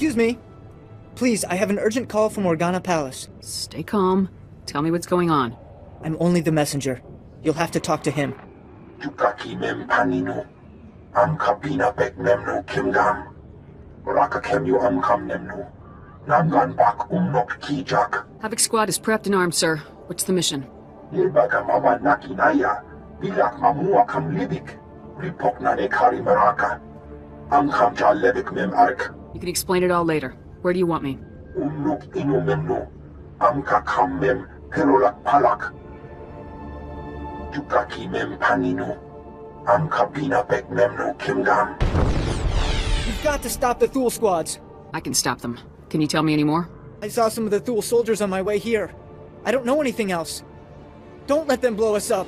Excuse me. Please, I have an urgent call from Organa Palace. Stay calm. Tell me what's going on. I'm only the messenger. You'll have to talk to him. Tukaki mem panino. Am kabina bek memno kimgam. Raka kemyu am kam nemno. Namgan bak umnok kijak. Havoc Squad is prepped and armed, sir. What's the mission? Nilbaga mama nakinaya. Bilak mamua kam libik. Ripok na nekari maraka. Am kam ja lebik mem ark. You can explain it all later. Where do you want me? Umnok inu memno. Am ka kam mem perolak palak. Tukaki mem panino. Am kabina bek memno kimgam. You've got to stop the Thule squads. I can stop them. Can you tell me any more? I saw some of the Thule soldiers on my way here. I don't know anything else. Don't let them blow us up.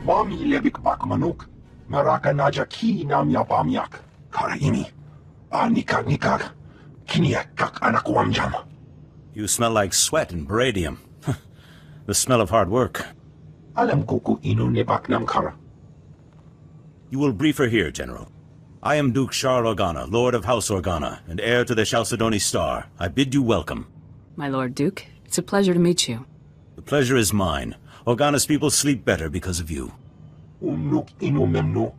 Mami lebik bak manuk. Maraka naja ki namya bamyak. Karaimi. Nikag nikag. Kiniak kak anakuamjam. You smell like sweat and palladium. The smell of hard work. Alam kuku inu nebak nam kara. You will brief her here, General. I am Duke Charles Organa, Lord of House Organa, and heir to the SWTOR. I bid you welcome. My Lord Duke, it's a pleasure to meet you. The pleasure is mine. Organa's people sleep better because of you. Umnuk inu memnu.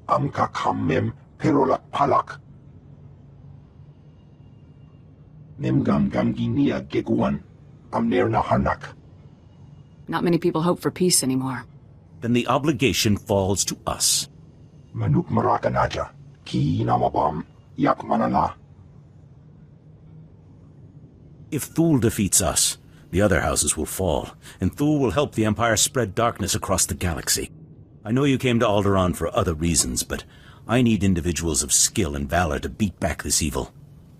Amka kam mem perolak palak. Memgam gamginia geguan. Amner na hanak. Not many people hope for peace anymore. Then the obligation falls to us. Manuk maraka naja. Ki namabam. Yak manana. If Thule defeats us, the other houses will fall, and Thule will help the Empire spread darkness across the galaxy. I know you came to Alderaan for other reasons, but I need individuals of skill and valor to beat back this evil.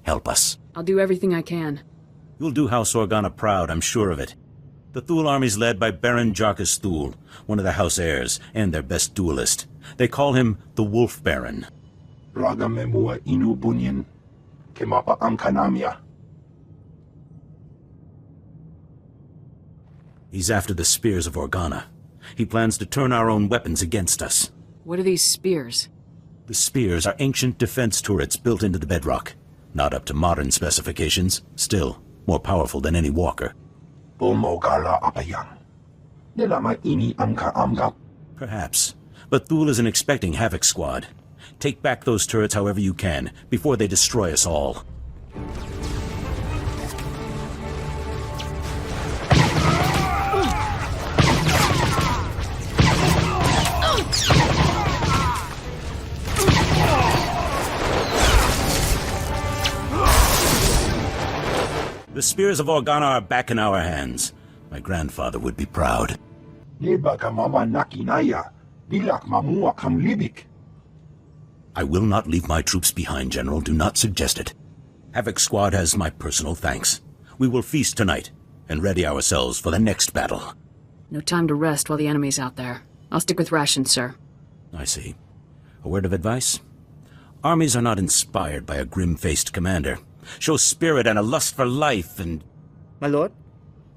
Help us. I'll do everything I can. You'll do House Organa proud, I'm sure of it. The Thule army's led by Baron Jarkus Thule, one of the House heirs, and their best duelist. They call him the Wolf Baron. Raga memua inu bunyan. Kemapa amkanamia. He's after the spears of Organa. He plans to turn our own weapons against us. What are these spears? The spears are ancient defense turrets built into the bedrock. Not up to modern specifications, still more powerful than any walker. Bulmogala apayang. Nilama ini amka amgap. Perhaps, but Thule isn't expecting Havoc Squad. Take back those turrets however you can, before they destroy us all. The spears of Organa are back in our hands. My grandfather would be proud. Nebaka mama nakinaya. Bilak mamua kam libik. I will not leave my troops behind, General. Do not suggest it. Havoc Squad has my personal thanks. We will feast tonight, and ready ourselves for the next battle. No time to rest while the enemy's out there. I'll stick with rations, sir. I see. A word of advice? Armies are not inspired by a grim-faced commander. Show spirit and a lust for life and... My lord,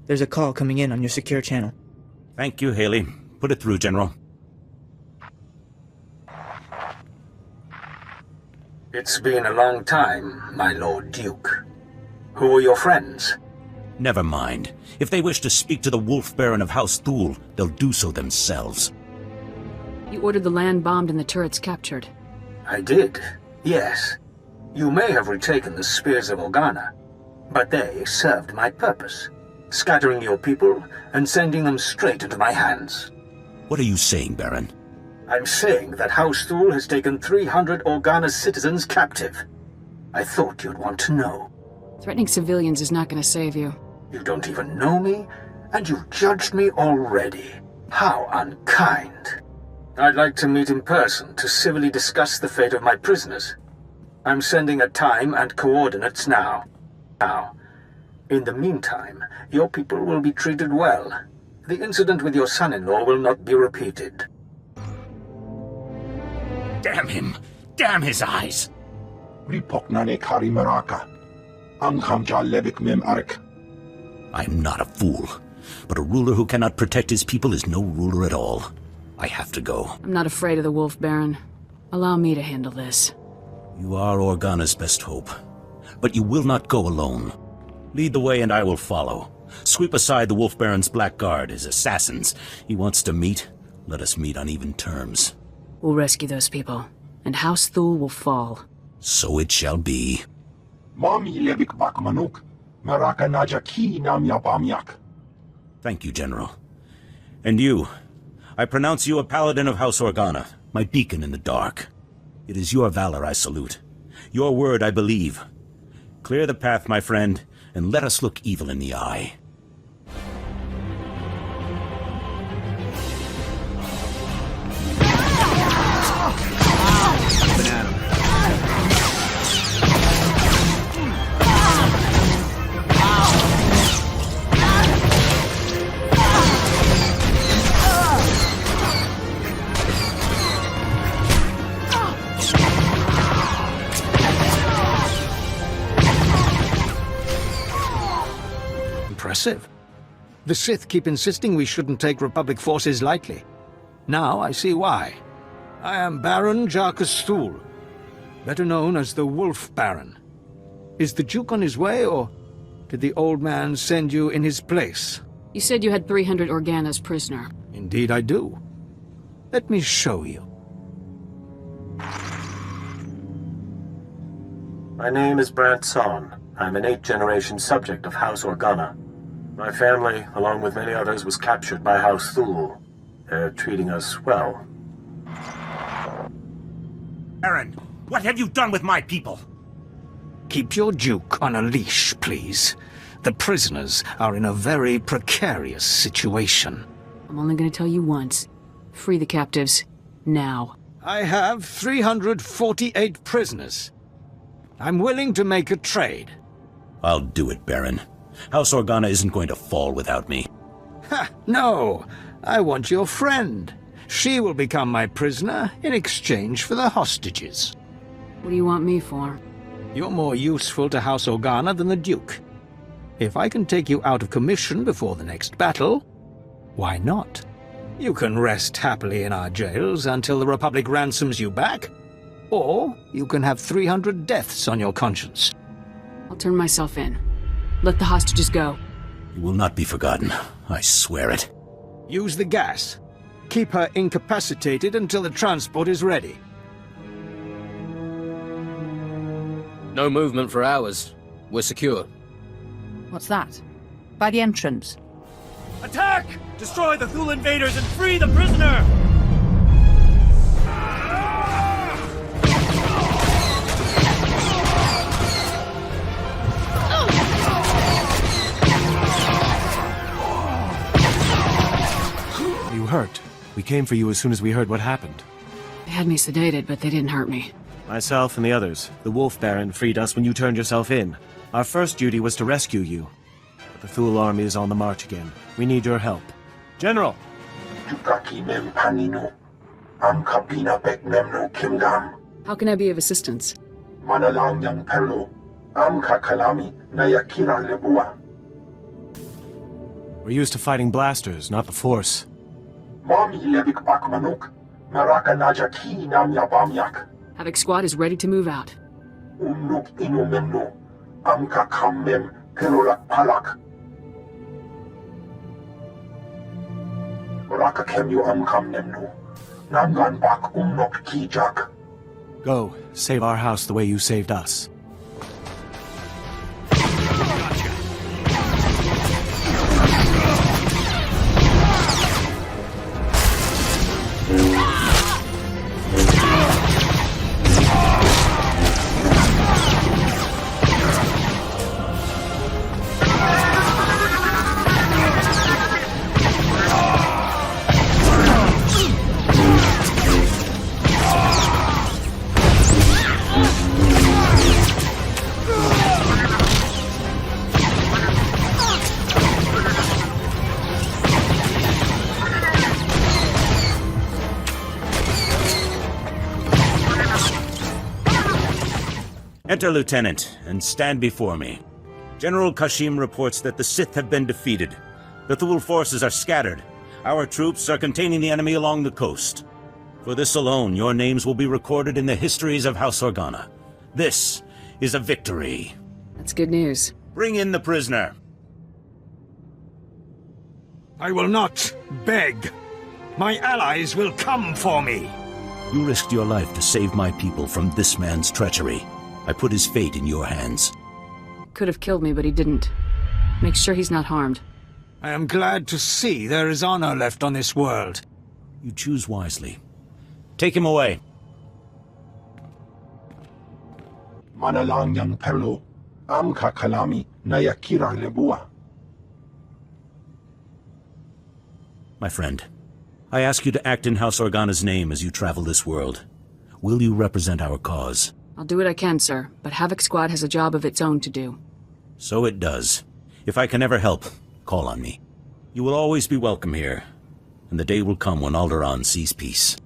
there's a call coming in on your secure channel. Thank you, Haley. Put it through, General. It's been a long time, my Lord Duke. Who are your friends? Never mind. If they wish to speak to the Wolf Baron of House Thule, they'll do so themselves. You ordered the land bombed and the turrets captured. I did, yes. You may have retaken the spears of Organa, but they served my purpose, scattering your people and sending them straight into my hands. What are you saying, Baron? I'm saying that House Thule has taken 300 Organa citizens captive. I thought you'd want to know. Threatening civilians is not going to save you. You don't even know me, and you've judged me already. How unkind. I'd like to meet in person to civilly discuss the fate of my prisoners. I'm sending a time and coordinates now. In the meantime, your people will be treated well. The incident with your son-in-law will not be repeated. Damn him! Damn his eyes! Ripoknane kari maraka. Amkhamja lebik mem ark. I'm not a fool, but a ruler who cannot protect his people is no ruler at all. I have to go. I'm not afraid of the Wolf Baron. Allow me to handle this. You are Organa's best hope, but you will not go alone. Lead the way and I will follow. Sweep aside the Wolf Baron's black guard, his assassins. He wants to meet. Let us meet on even terms. We'll rescue those people, and House Thule will fall. So it shall be. Mami lebik bak manuk. Maraka naja ki nam yapamyak. Thank you, General. And you, I pronounce you a paladin of House Organa, my beacon in the dark. It is your valor I salute. Your word I believe. Clear the path, my friend, and let us look evil in the eye. Impressive. The Sith keep insisting we shouldn't take Republic forces lightly. Now I see why. I am Baron Jarkus Thule, better known as the Wolf Baron. Is the Duke on his way, or did the old man send you in his place? You said you had 300 Organas prisoner. Indeed I do. Let me show you. My name is Brant Son. I'm an 8th-generation subject of House Organa. My family, along with many others, was captured by House Thule. They're treating us well. Baron, what have you done with my people? Keep your Duke on a leash, please. The prisoners are in a very precarious situation. I'm only gonna tell you once. Free the captives. Now. I have 348 prisoners. I'm willing to make a trade. I'll do it, Baron. House Organa isn't going to fall without me. Ha! No! I want your friend. She will become my prisoner in exchange for the hostages. What do you want me for? You're more useful to House Organa than the Duke. If I can take you out of commission before the next battle, why not? You can rest happily in our jails until the Republic ransoms you back, or you can have 300 deaths on your conscience. I'll turn myself in. Let the hostages go. You will not be forgotten. I swear it. Use the gas. Keep her incapacitated until the transport is ready. No movement for hours. We're secure. What's that? By the entrance. Attack! Destroy the Thule invaders and free the prisoner! You hurt. We came for you as soon as we heard what happened. They had me sedated, but they didn't hurt me. Myself and the others, the Wolf Baron, freed us when you turned yourself in. Our first duty was to rescue you. But the Thule army is on the march again. We need your help. General! Yukaki mem panino. Am kabina bek memno kimgam. How can I be of assistance? Manalang yang perlo. Am kakalami na yakira lebua. We're used to fighting blasters, not the Force. Mami lebik bak manuk. Maraka naja ki nam yapamyak. Havoc Squad is ready to move out. Unuk inu memno. Am kakam mem perolak palak. Raka kemyu amkam nemnu. Namgan bak umnok kijak. Go, save our house the way you saved us. Enter, Lieutenant, and stand before me. General Kashim reports that the Sith have been defeated. The Thule forces are scattered. Our troops are containing the enemy along the coast. For this alone, your names will be recorded in the histories of House Organa. This is a victory. That's good news. Bring in the prisoner. I will not beg. My allies will come for me. You risked your life to save my people from this man's treachery. I put his fate in your hands. Could have killed me, but he didn't. Make sure he's not harmed. I am glad to see there is honor left on this world. You choose wisely. Take him away. Manalang yang perlo, am kakalami nayakira lebua. My friend, I ask you to act in House Organa's name as you travel this world. Will you represent our cause? I'll do what I can, sir, but Havoc Squad has a job of its own to do. So it does. If I can ever help, call on me. You will always be welcome here, and the day will come when Alderaan sees peace.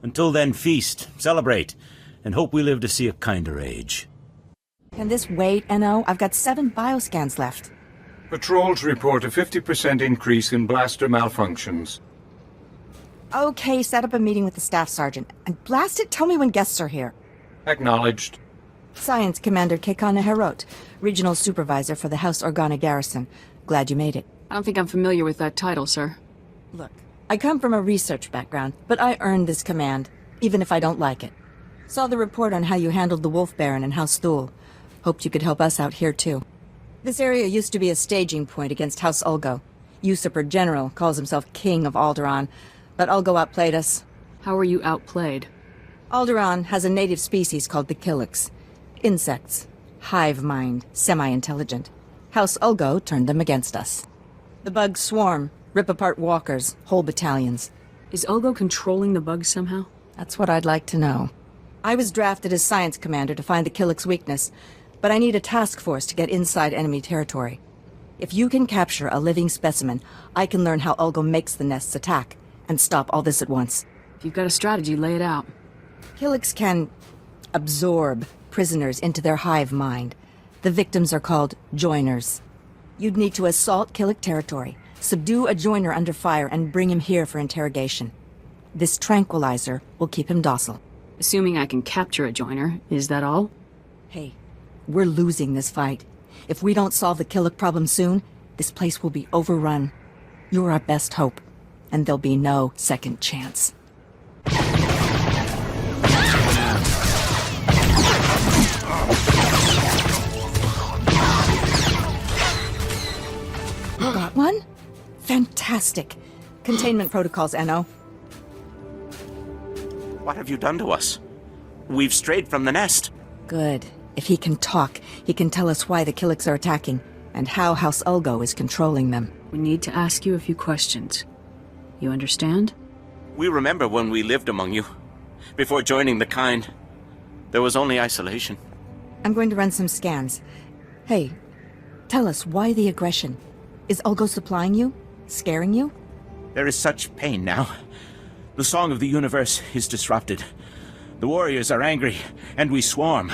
Until then, feast, celebrate, and hope we live to see a kinder age. Can this wait, NO? I've got 7 bioscans left. Patrols report a 50% increase in blaster malfunctions. Okay, set up a meeting with the staff sergeant. And blast it, tell me when guests are here. Acknowledged. Science Commander Kekana Herot, Regional Supervisor for the House Organa Garrison. Glad you made it. I don't think I'm familiar with that title, sir. Look, I come from a research background, but I earned this command, even if I don't like it. Saw the report on how you handled the Wolf Baron and House Thule. Hoped you could help us out here, too. This area used to be a staging point against House Ulgo. Usurper General calls himself King of Alderaan, but Ulgo outplayed us. How were you outplayed? Alderaan has a native species called the Killiks. Insects. Hive mind. Semi-intelligent. House Ulgo turned them against us. The bugs swarm, rip apart walkers, whole battalions. Is Ulgo controlling the bugs somehow? That's what I'd like to know. I was drafted as Science Commander to find the Killiks' weakness, but I need a task force to get inside enemy territory. If you can capture a living specimen, I can learn how Ulgo makes the nests attack, and stop all this at once. If you've got a strategy, lay it out. Killiks can absorb prisoners into their hive mind. The victims are called joiners. You'd need to assault Killik territory, subdue a joiner under fire, and bring him here for interrogation. This tranquilizer will keep him docile. Assuming I can capture a joiner, is that all? Hey, we're losing this fight. If we don't solve the Killik problem soon, this place will be overrun. You're our best hope, and there'll be no second chance. Got one? Fantastic. Containment protocols, NO. What have you done to us? We've strayed from the nest. Good. If he can talk, he can tell us why the Killiks are attacking, and how House Ulgo is controlling them. We need to ask you a few questions. You understand? We remember when we lived among you. Before joining the kind, there was only isolation. I'm going to run some scans. Hey, tell us, why the aggression? Is Ulgo supplying you? Scaring you? There is such pain now. The song of the universe is disrupted. The warriors are angry, and we swarm.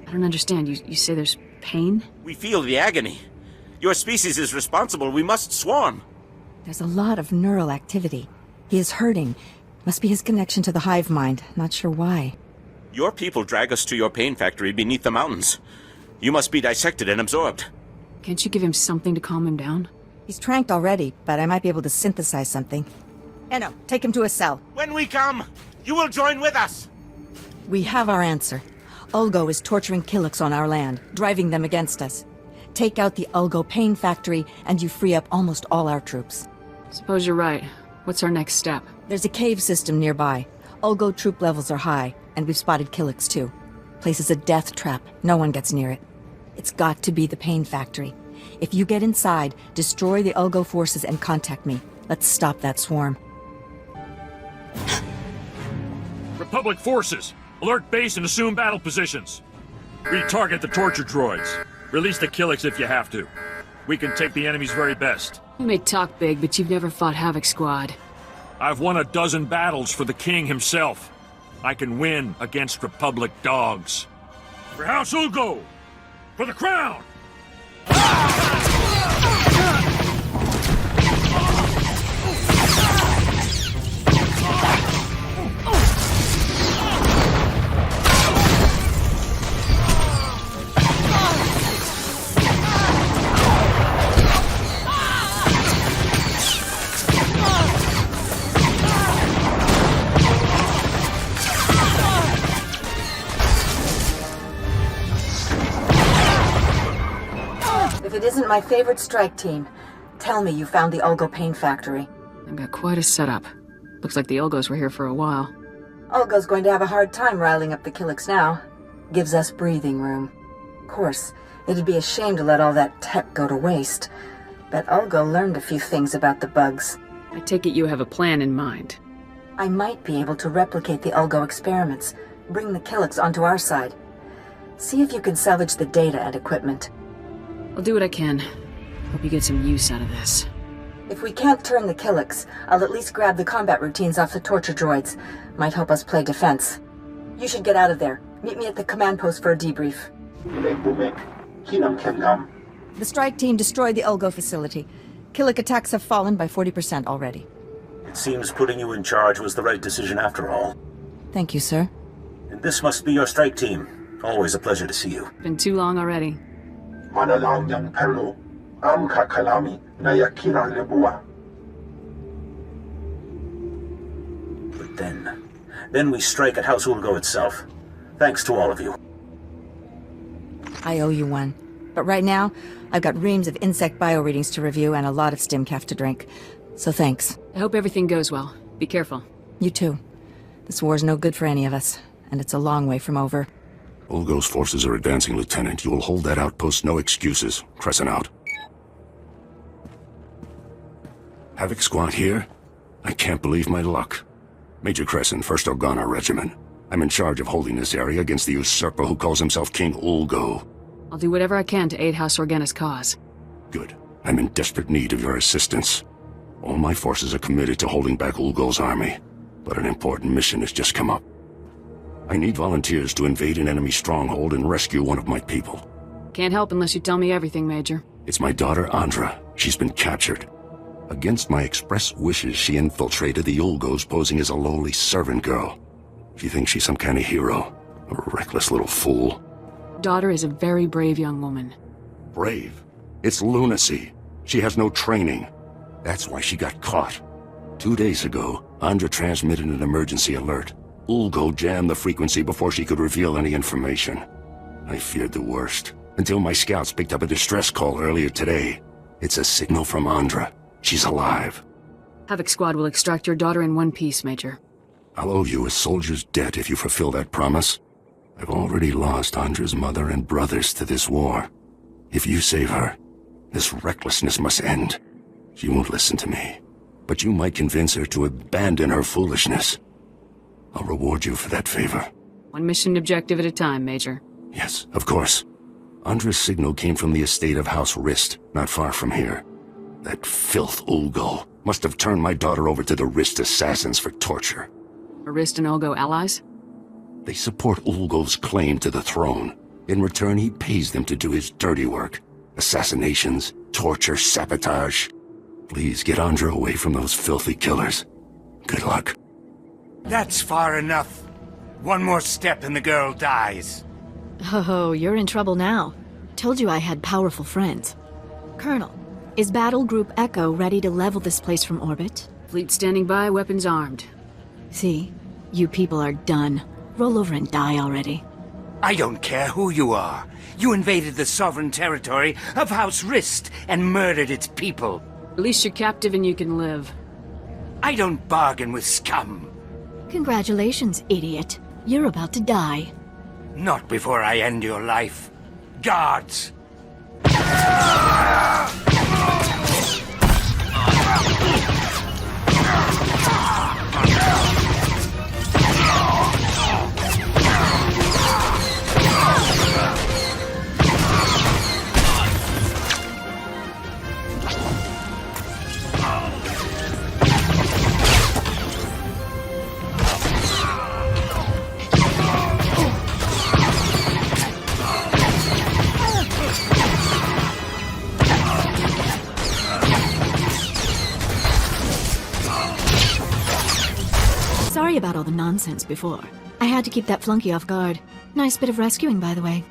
I don't understand. You say there's pain? We feel the agony. Your species is responsible. We must swarm. There's a lot of neural activity. He is hurting. Must be his connection to the hive mind. Not sure why. Your people drag us to your pain factory beneath the mountains. You must be dissected and absorbed. Can't you give him something to calm him down? He's tranked already, but I might be able to synthesize something. Eno, take him to a cell. When we come, you will join with us. We have our answer. Ulgo is torturing Killiks on our land, driving them against us. Take out the Ulgo pain factory, and you free up almost all our troops. Suppose you're right. What's our next step? There's a cave system nearby. Ulgo troop levels are high, and we've spotted Killiks too. Place is a death trap. No one gets near it. It's got to be the pain factory. If you get inside, destroy the Ulgo forces and contact me. Let's stop that swarm. Republic forces! Alert base and assume battle positions. Retarget the torture droids. Release the Killiks if you have to. We can take the enemy's very best. You may talk big, but you've never fought Havoc Squad. I've won a dozen battles for the King himself. I can win against Republic dogs. For House Ulgo! For the crown! If it isn't my favorite strike team, tell me you found the Ulgo paint factory. I've got quite a setup. Looks like the Ulgos were here for a while. Ulgo's going to have a hard time riling up the Killiks now. Gives us breathing room. Of course, it'd be a shame to let all that tech go to waste. But Ulgo learned a few things about the bugs. I take it you have a plan in mind. I might be able to replicate the Ulgo experiments, bring the Killiks onto our side. See if you can salvage the data and equipment. I'll do what I can. Hope you get some use out of this. If we can't turn the Killiks, I'll at least grab the combat routines off the torture droids. Might help us play defense. You should get out of there. Meet me at the command post for a debrief. The strike team destroyed the Ulgo facility. Killik attacks have fallen by 40% already. It seems putting you in charge was the right decision after all. Thank you, sir. And this must be your strike team. Always a pleasure to see you. Been too long already. But then we strike at House Ulgo itself. Thanks to all of you. I owe you one. But right now, I've got reams of insect bioreadings to review and a lot of stimcaf to drink. So thanks. I hope everything goes well. Be careful. You too. This war's no good for any of us, and it's a long way from over. Ulgo's forces are advancing, Lieutenant. You will hold that outpost, no excuses. Crescent out. Havoc Squad here? I can't believe my luck. Major Crescent, 1st Organa Regiment. I'm in charge of holding this area against the usurper who calls himself King Ulgo. I'll do whatever I can to aid House Organa's cause. Good. I'm in desperate need of your assistance. All my forces are committed to holding back Ulgo's army, but an important mission has just come up. I need volunteers to invade an enemy stronghold and rescue one of my people. Can't help unless you tell me everything, Major. It's my daughter, Andra. She's been captured. Against my express wishes, she infiltrated the Ulgos posing as a lowly servant girl. She thinks she's some kind of hero. A reckless little fool. Daughter is a very brave young woman. Brave? It's lunacy. She has no training. That's why she got caught. 2 days ago, Andra transmitted an emergency alert. Ulgo jammed the frequency before she could reveal any information. I feared the worst, until my scouts picked up a distress call earlier today. It's a signal from Andra. She's alive. Havoc Squad will extract your daughter in one piece, Major. I'll owe you a soldier's debt if you fulfill that promise. I've already lost Andra's mother and brothers to this war. If you save her, this recklessness must end. She won't listen to me, but you might convince her to abandon her foolishness. I'll reward you for that favor. One mission objective at a time, Major. Yes, of course. Andra's signal came from the estate of House Rist, not far from here. That filth Ulgo must have turned my daughter over to the Rist assassins for torture. Are Rist and Ulgo allies? They support Ulgo's claim to the throne. In return, he pays them to do his dirty work. Assassinations, torture, sabotage. Please get Andra away from those filthy killers. Good luck. That's far enough. One more step and the girl dies. Oh, you're in trouble now. Told you I had powerful friends. Colonel, is Battle Group Echo ready to level this place from orbit? Fleet standing by, weapons armed. See? You people are done. Roll over and die already. I don't care who you are. You invaded the sovereign territory of House Rist and murdered its people. At least you're captive and you can live. I don't bargain with scum. Congratulations, idiot. You're about to die. Not before I end your life. Guards! Sorry about all the nonsense before. I had to keep that flunky off guard. Nice bit of rescuing, by the way.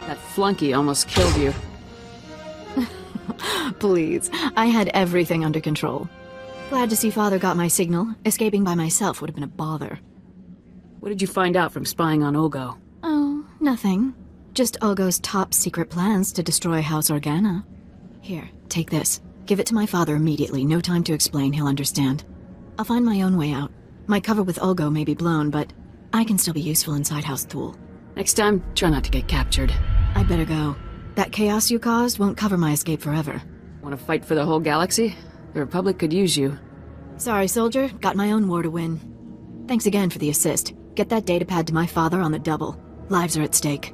That flunky almost killed you. Please, I had everything under control. Glad to see Father got my signal. Escaping by myself would have been a bother. What did you find out from spying on Ulgo? Oh, nothing. Just Ulgo's top secret plans to destroy House Organa. Here, take this. Give it to my father immediately. No time to explain, he'll understand. I'll find my own way out. My cover with Ulgo may be blown, but I can still be useful inside House Thule. Next time, try not to get captured. I'd better go. That chaos you caused won't cover my escape forever. Want to fight for the whole galaxy? The Republic could use you. Sorry, soldier. Got my own war to win. Thanks again for the assist. Get that datapad to my father on the double. Lives are at stake.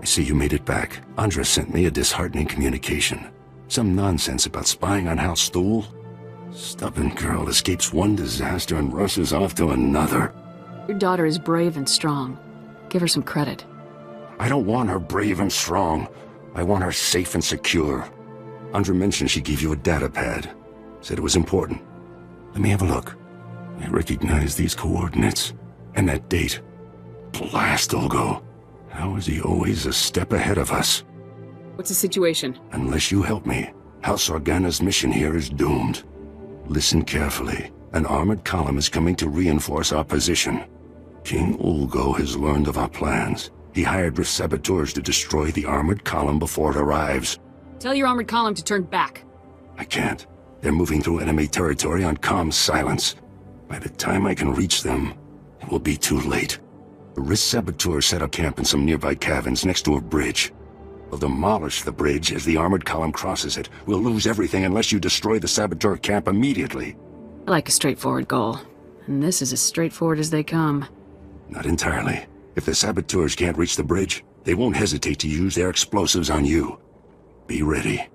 I see you made it back. Andra sent me a disheartening communication. Some nonsense about spying on House Thule. Stubborn girl escapes one disaster and rushes off to another. Your daughter is brave and strong. Give her some credit. I don't want her brave and strong. I want her safe and secure. Andra mentioned she gave you a datapad. Said it was important. Let me have a look. I recognize these coordinates. And that date. Blast Ulgo. How is he always a step ahead of us? What's the situation? Unless you help me, House Organa's mission here is doomed. Listen carefully. An armored column is coming to reinforce our position. King Ulgo has learned of our plans. He hired saboteurs to destroy the armored column before it arrives. Tell your armored column to turn back. I can't. They're moving through enemy territory on comm silence. By the time I can reach them, it will be too late. The saboteurs set up camp in some nearby caverns next to a bridge. We'll demolish the bridge as the armored column crosses it. We'll lose everything unless you destroy the saboteur camp immediately. I like a straightforward goal. And this is as straightforward as they come. Not entirely. If the saboteurs can't reach the bridge, they won't hesitate to use their explosives on you. Be ready.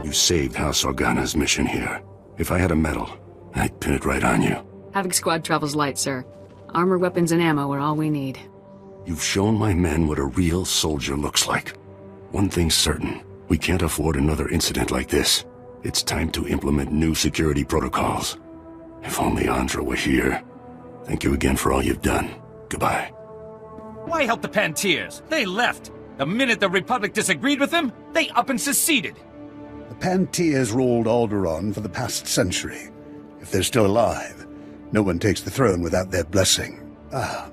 You saved House Organa's mission here. If I had a medal, I'd pin it right on you. Having squad travels light, sir. Armor, weapons, and ammo are all we need. You've shown my men what a real soldier looks like. One thing's certain. We can't afford another incident like this. It's time to implement new security protocols. If only Andra were here. Thank you again for all you've done. Goodbye. Why help the Pantiers? They left. The minute the Republic disagreed with them, they up and seceded. The Pantiers ruled Alderaan for the past century. If they're still alive, no one takes the throne without their blessing. Ah,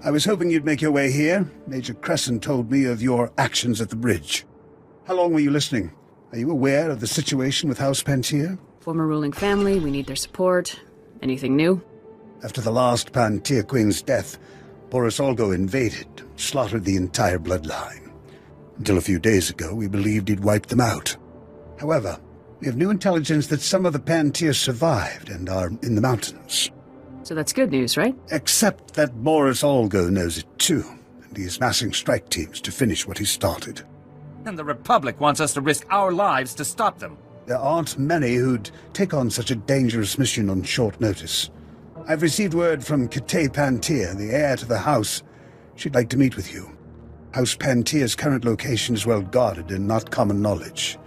I was hoping you'd make your way here. Major Crescent told me of your actions at the bridge. How long were you listening? Are you aware of the situation with House Pantier? Former ruling family, we need their support. Anything new? After the last Pantier Queen's death, Boris Ulgo invaded, slaughtered the entire bloodline. Until a few days ago, we believed he'd wiped them out. However, we have new intelligence that some of the Pantiers survived and are in the mountains. So that's good news, right? Except that Boris Ulgo knows it too, and he's massing strike teams to finish what he started. And the Republic wants us to risk our lives to stop them. There aren't many who'd take on such a dangerous mission on short notice. I've received word from Kitay Pantier, the heir to the house. She'd like to meet with you. House Pantier's current location is well guarded and not common knowledge.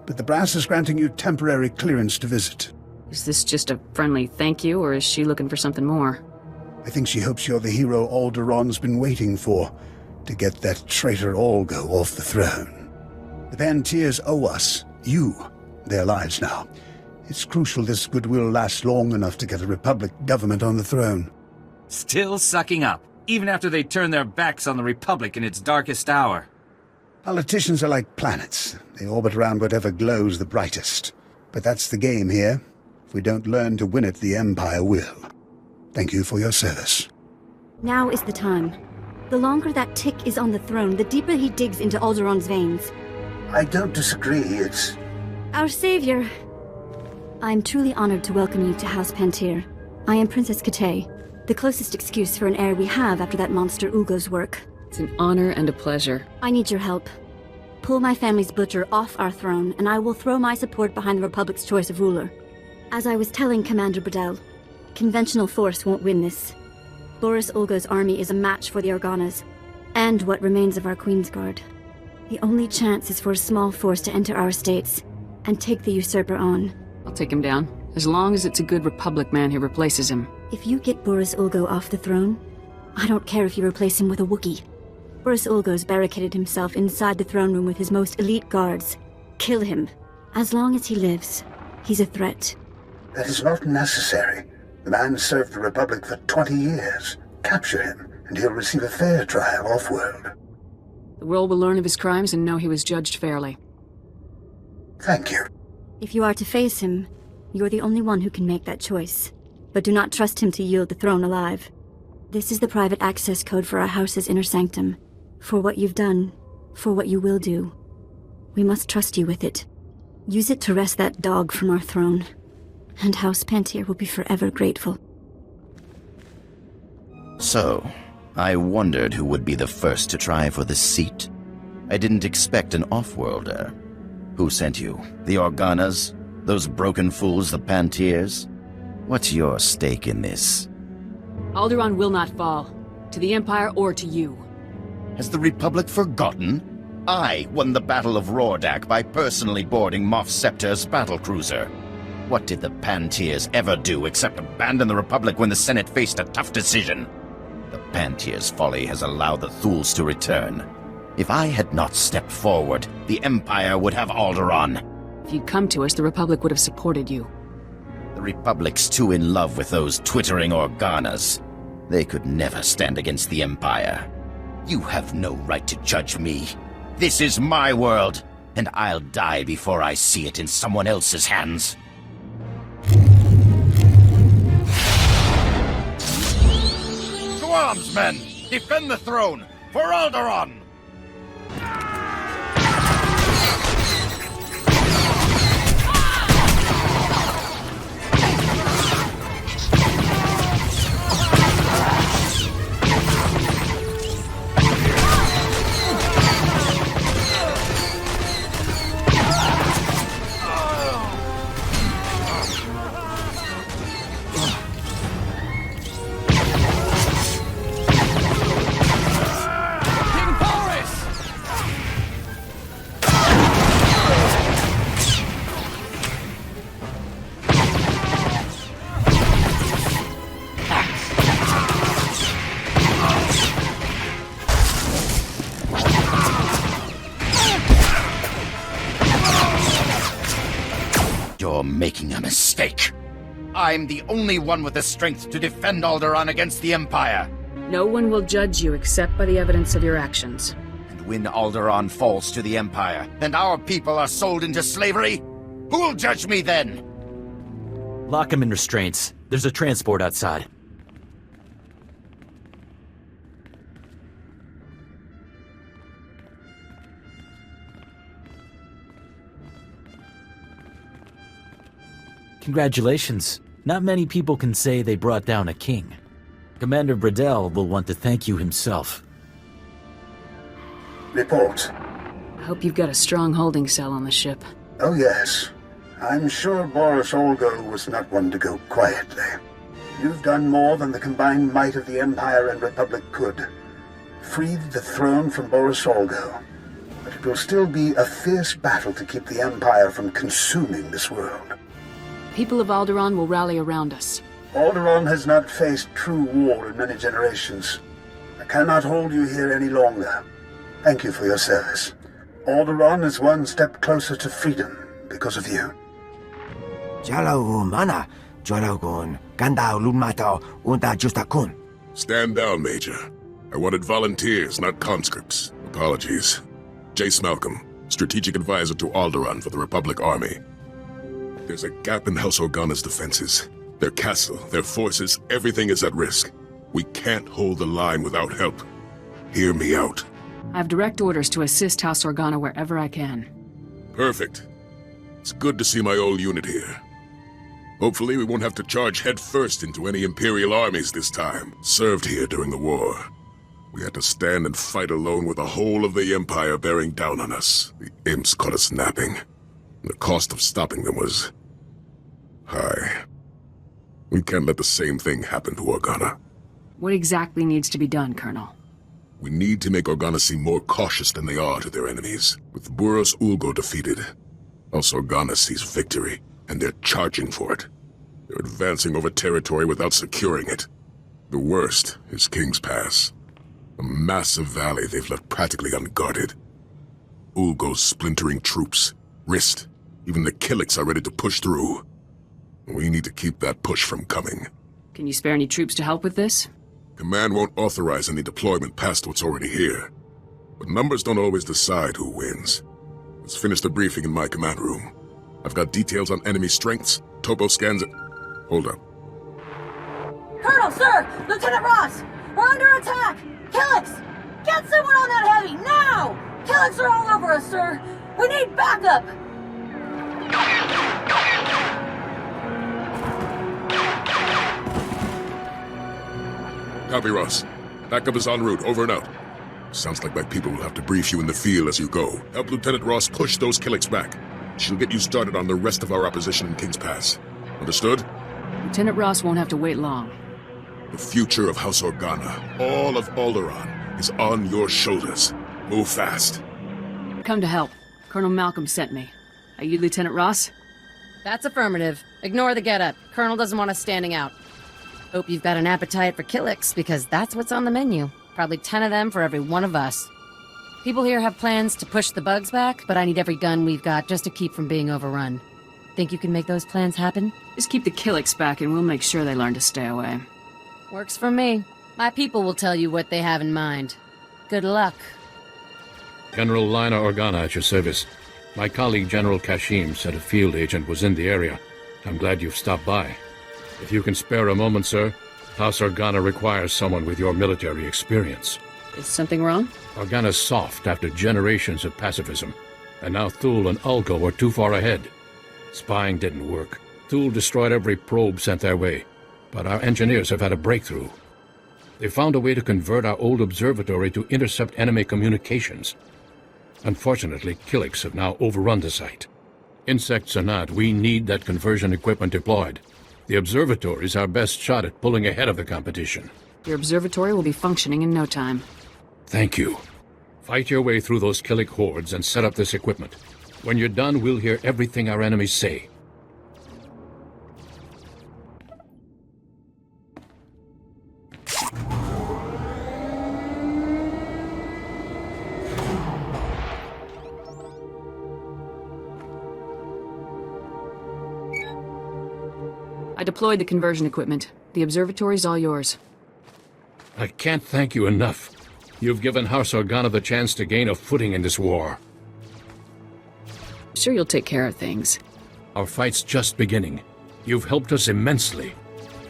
But the brass is granting you temporary clearance to visit. Is this just a friendly thank you, or is she looking for something more? I think she hopes you're the hero Alderaan's been waiting for, to get that traitor Ulgo off the throne. The Pantiers owe us, you, their lives now. It's crucial this goodwill lasts long enough to get a Republic government on the throne. Still sucking up, even after they turn their backs on the Republic in its darkest hour. Politicians are like planets. They orbit around whatever glows the brightest. But that's the game here. If we don't learn to win it, the Empire will. Thank you for your service. Now is the time. The longer that tick is on the throne, the deeper he digs into Alderaan's veins. I don't disagree, it's... Our savior. I am truly honored to welcome you to House Pantier. I am Princess Kitay, the closest excuse for an heir we have after that monster Ulgo's work. It's an honor and a pleasure. I need your help. Pull my family's butcher off our throne, and I will throw my support behind the Republic's choice of ruler. As I was telling Commander Bradell, conventional force won't win this. Boris Olga's army is a match for the Organas, and what remains of our Queensguard. The only chance is for a small force to enter our states and take the usurper on. I'll take him down, as long as it's a good Republic man who replaces him. If you get Boris Olgo off the throne, I don't care if you replace him with a Wookiee. Boris Olgo's barricaded himself inside the throne room with his most elite guards. Kill him. As long as he lives, he's a threat. That is not necessary. The man served the Republic for 20 years. Capture him, and he'll receive a fair trial off-world. The world will learn of his crimes and know he was judged fairly. Thank you. If you are to face him, you're the only one who can make that choice. But do not trust him to yield the throne alive. This is the private access code for our house's inner sanctum. For what you've done, for what you will do. We must trust you with it. Use it to wrest that dog from our throne. And House Pantier will be forever grateful. So, I wondered who would be the first to try for the seat. I didn't expect an off-worlder. Who sent you? The Organas? Those broken fools, the Pantiers? What's your stake in this? Alderaan will not fall. To the Empire or to you. Has the Republic forgotten? I won the Battle of Rordak by personally boarding Moff Scepter's battlecruiser. What did the Pantiers ever do except abandon the Republic when the Senate faced a tough decision? The Pantiers' folly has allowed the Thuls to return. If I had not stepped forward, the Empire would have Alderaan. If you'd come to us, the Republic would have supported you. The Republic's too in love with those twittering Organas. They could never stand against the Empire. You have no right to judge me. This is my world, and I'll die before I see it in someone else's hands. To arms, men! Defend the throne! For Alderaan! You're making a mistake. I'm the only one with the strength to defend Alderaan against the Empire. No one will judge you except by the evidence of your actions. And when Alderaan falls to the Empire, and our people are sold into slavery, who will judge me then? Lock him in restraints. There's a transport outside. Congratulations. Not many people can say they brought down a king. Commander Bradell will want to thank you himself. Report. I hope you've got a strong holding cell on the ship. Oh yes. I'm sure Boris Olgo was not one to go quietly. You've done more than the combined might of the Empire and Republic could. Freed the throne from Boris Olgo. But it will still be a fierce battle to keep the Empire from consuming this world. People of Alderaan will rally around us. Alderaan has not faced true war in many generations. I cannot hold you here any longer. Thank you for your service. Alderaan is one step closer to freedom because of you. Stand down, Major. I wanted volunteers, not conscripts. Apologies. Jace Malcolm, Strategic Advisor to Alderaan for the Republic Army. There's a gap in House Organa's defenses. Their castle, their forces, everything is at risk. We can't hold the line without help. Hear me out. I have direct orders to assist House Organa wherever I can. Perfect. It's good to see my old unit here. Hopefully we won't have to charge headfirst into any Imperial armies this time, served here during the war. We had to stand and fight alone with the whole of the Empire bearing down on us. The imps caught us napping. The cost of stopping them was high. We can't let the same thing happen to Organa. What exactly needs to be done, Colonel? We need to make Organa seem more cautious than they are to their enemies. With Buros Ulgo defeated, House Organa sees victory, and they're charging for it. They're advancing over territory without securing it. The worst is King's Pass. A massive valley they've left practically unguarded. Ulgo's splintering troops, Rist, even the Killiks are ready to push through. We need to keep that push from coming. Can you spare any troops to help with this? Command won't authorize any deployment past what's already here. But numbers don't always decide who wins. Let's finish the briefing in my command room. I've got details on enemy strengths, topo scans, and... Hold up. Colonel, sir! Lieutenant Ross! We're under attack! Killiks! Get someone on that heavy, now! Killiks are all over us, sir! We need backup! Copy, Ross. Backup is en route, over and out. Sounds like my people will have to brief you in the field as you go. Help Lieutenant Ross push those Killiks back. She'll get you started on the rest of our opposition in King's Pass. Understood? Lieutenant Ross won't have to wait long. The future of House Organa, all of Alderaan, is on your shoulders. Move fast. Come to help. Colonel Malcolm sent me. Are you Lieutenant Ross? That's affirmative. Ignore the getup. Colonel doesn't want us standing out. Hope you've got an appetite for Killiks, because that's what's on the menu. Probably 10 of them for every one of us. People here have plans to push the bugs back, but I need every gun we've got just to keep from being overrun. Think you can make those plans happen? Just keep the Killiks back and we'll make sure they learn to stay away. Works for me. My people will tell you what they have in mind. Good luck. General Lina Organa at your service. My colleague General Kashim said a field agent was in the area. I'm glad you've stopped by. If you can spare a moment, sir, House Organa requires someone with your military experience. Is something wrong? Organa's soft after generations of pacifism, and now Thule and Ulgo were too far ahead. Spying didn't work. Thule destroyed every probe sent their way, but our engineers have had a breakthrough. They found a way to convert our old observatory to intercept enemy communications. Unfortunately, Killiks have now overrun the site. Insects or not, we need that conversion equipment deployed. The observatory is our best shot at pulling ahead of the competition. Your observatory will be functioning in no time. Thank you. Fight your way through those Killik hordes and set up this equipment. When you're done, we'll hear everything our enemies say. I deployed the conversion equipment. The observatory's all yours. I can't thank you enough. You've given House Organa the chance to gain a footing in this war. I'm sure you'll take care of things. Our fight's just beginning. You've helped us immensely.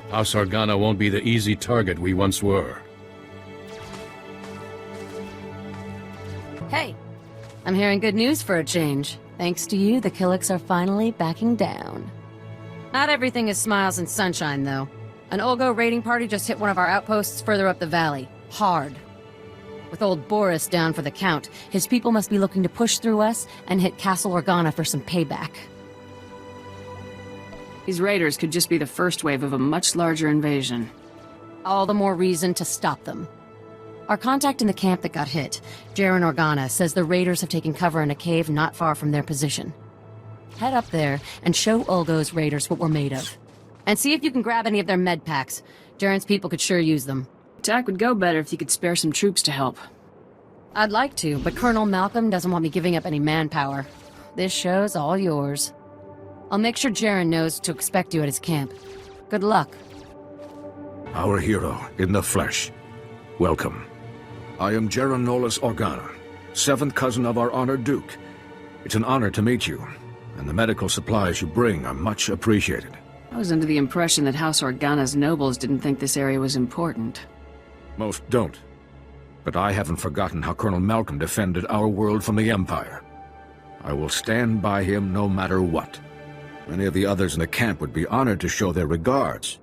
House Organa won't be the easy target we once were. Hey, I'm hearing good news for a change. Thanks to you, the Killiks are finally backing down. Not everything is smiles and sunshine, though. An Ulgo raiding party just hit one of our outposts further up the valley. Hard. With old Boris down for the count, his people must be looking to push through us and hit Castle Organa for some payback. These raiders could just be the first wave of a much larger invasion. All the more reason to stop them. Our contact in the camp that got hit, Jaren Organa, says the raiders have taken cover in a cave not far from their position. Head up there and show Ulgo's raiders what we're made of. And see if you can grab any of their med packs. Jaren's people could sure use them. Attack would go better if you could spare some troops to help. I'd like to, but Colonel Malcolm doesn't want me giving up any manpower. This show's all yours. I'll make sure Jaren knows to expect you at his camp. Good luck. Our hero in the flesh. Welcome. I am Jaren Nolas Organa, 7th cousin of our honored Duke. It's an honor to meet you, and the medical supplies you bring are much appreciated. I was under the impression that House Organa's nobles didn't think this area was important. Most don't. But I haven't forgotten how Colonel Malcolm defended our world from the Empire. I will stand by him no matter what. Many of the others in the camp would be honored to show their regards.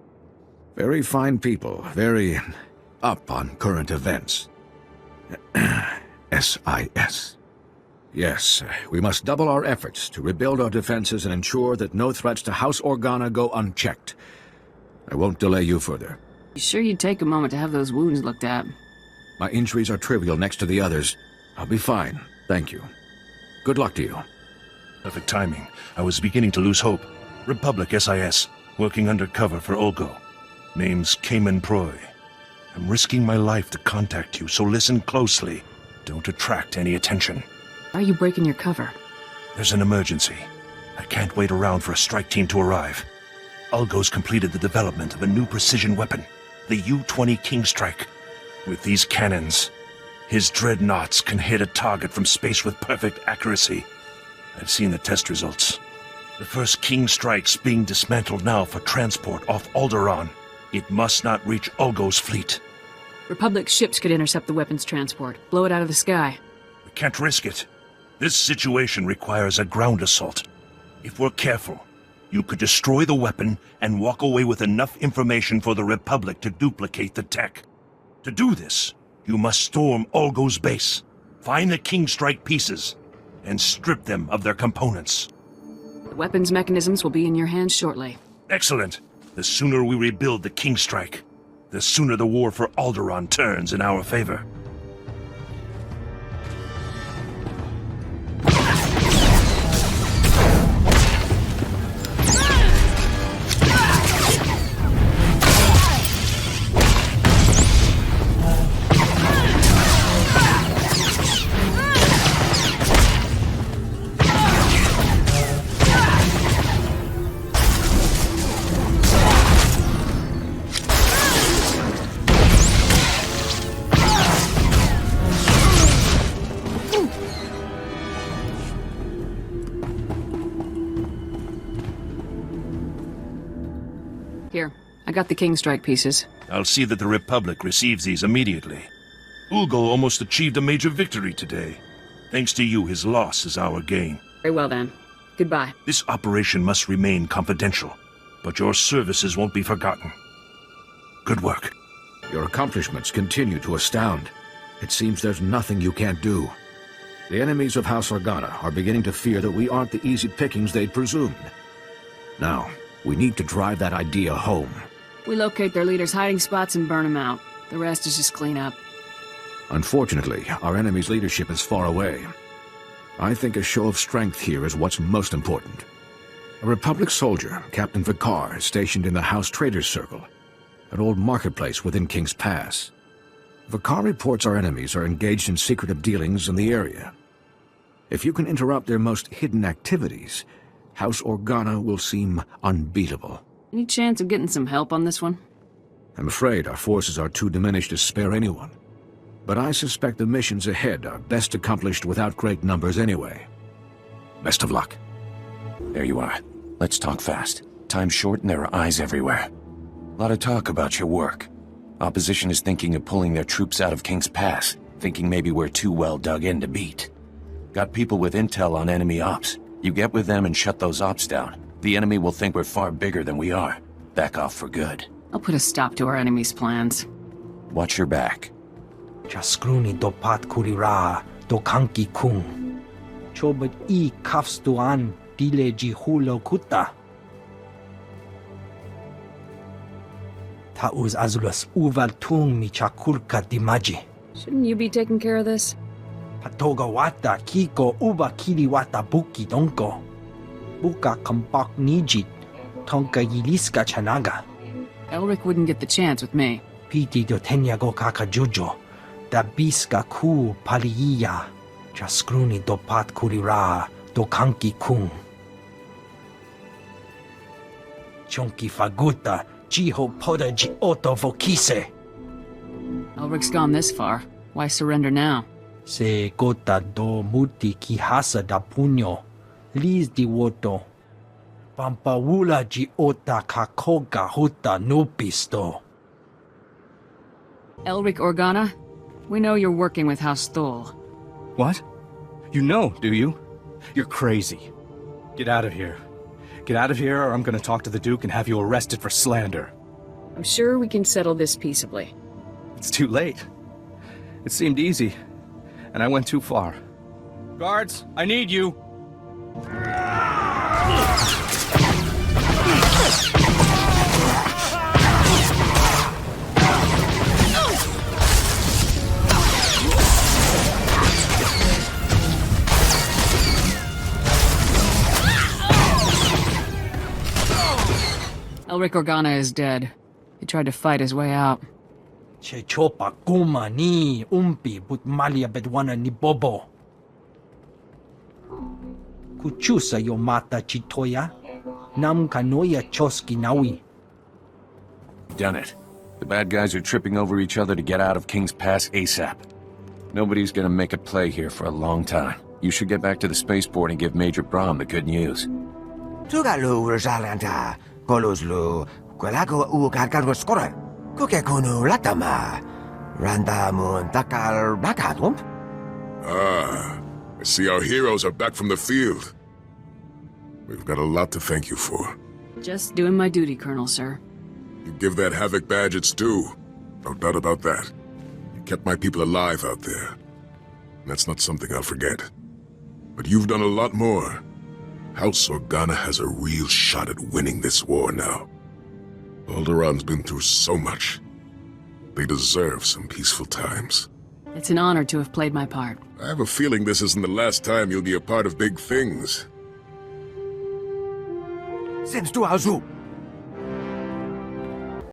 Very fine people, very up on current events. SIS. Yes, we must double our efforts to rebuild our defenses and ensure that no threats to House Organa go unchecked. I won't delay you further. You sure you'd take a moment to have those wounds looked at? My injuries are trivial next to the others. I'll be fine, thank you. Good luck to you. Perfect timing. I was beginning to lose hope. Republic SIS, working undercover for Olgo. Name's Cayman Proy. I'm risking my life to contact you, so listen closely. Don't attract any attention. Why are you breaking your cover? There's an emergency. I can't wait around for a strike team to arrive. Olgo's completed the development of a new precision weapon, the U-20 King Strike. With these cannons, his dreadnoughts can hit a target from space with perfect accuracy. I've seen the test results. The first King Strike's being dismantled now for transport off Alderaan. It must not reach Olgo's fleet. Republic ships could intercept the weapons transport, blow it out of the sky. We can't risk it. This situation requires a ground assault. If we're careful, you could destroy the weapon and walk away with enough information for the Republic to duplicate the tech. To do this, you must storm Olgo's base, find the King Strike pieces, and strip them of their components. The weapons mechanisms will be in your hands shortly. Excellent. The sooner we rebuild the King Strike, the sooner the war for Alderaan turns in our favor. Here, I got the King Strike pieces. I'll see that the Republic receives these immediately. Ulgo almost achieved a major victory today. Thanks to you, his loss is our gain. Very well then. Goodbye. This operation must remain confidential, but your services won't be forgotten. Good work. Your accomplishments continue to astound. It seems there's nothing you can't do. The enemies of House Organa are beginning to fear that we aren't the easy pickings they'd presumed. Now, we need to drive that idea home. We locate their leaders' hiding spots and burn them out. The rest is just clean up. Unfortunately, our enemy's leadership is far away. I think a show of strength here is what's most important. A Republic soldier, Captain Vicar, is stationed in the House Traders Circle, an old marketplace within King's Pass. Vicar reports our enemies are engaged in secretive dealings in the area. If you can interrupt their most hidden activities, House Organa will seem unbeatable. Any chance of getting some help on this one? I'm afraid our forces are too diminished to spare anyone. But I suspect the missions ahead are best accomplished without great numbers anyway. Best of luck. There you are. Let's talk fast. Time's short and there are eyes everywhere. A lot of talk about your work. Opposition is thinking of pulling their troops out of King's Pass, thinking maybe we're too well dug in to beat. Got people with intel on enemy ops. You get with them and shut those ops down. The enemy will think we're far bigger than we are. Back off for good. I'll put a stop to our enemy's plans. Watch your back. Chaskruni dopat kurira do kanki kung. Chobot I kafstuan dile jihulo kuta. Tauz azulas uval tung mi chakulka dimaji. Shouldn't you be taking care of this? Patoga wata kiko uba kiri wata buki donko. Buka kampak nijit tonka yiliska chanaga. Elric wouldn't get the chance with me. Piti do tenyago kakajujo. Da biska ku paliya. Chaskruni dopat kurira do kanki kung. Chonki faguta jiho poda ji oto vokise. Elric's gone this far. Why surrender now? Se gota do muti kihasa da puño. Liz di woto. Pampawula ji ota kakoga huta nupisto. Elric Organa, we know you're working with House SWTOR. What? You know, do you? You're crazy. Get out of here. Get out of here or I'm gonna talk to the Duke and have you arrested for slander. I'm sure we can settle this peaceably. It's too late. It seemed easy, and I went too far. Guards, I need you! Elric Organa is dead. He tried to fight his way out. Che chopa kuma ni umpi but malia bedwana ni bobo. Kuchusa yo mata chitoya. Nam kanoya choski nawi. Done it. The bad guys are tripping over each other to get out of King's Pass ASAP. Nobody's gonna make a play here for a long time. You should get back to the spaceport and give Major Brahm the good news. Tugalu Rosalanta, Koluslu, Kwelago Ukarkargo Skora, Kukekunu Latama, Randamun Takal Bakadum. Ah, I see our heroes are back from the field. We've got a lot to thank you for. Just doing my duty, Colonel, sir. You give that Havoc badge its due. No doubt about that. You kept my people alive out there. That's not something I'll forget. But you've done a lot more. House Organa has a real shot at winning this war now. Alderaan's been through so much. They deserve some peaceful times. It's an honor to have played my part. I have a feeling this isn't the last time you'll be a part of big things. Since to Azu,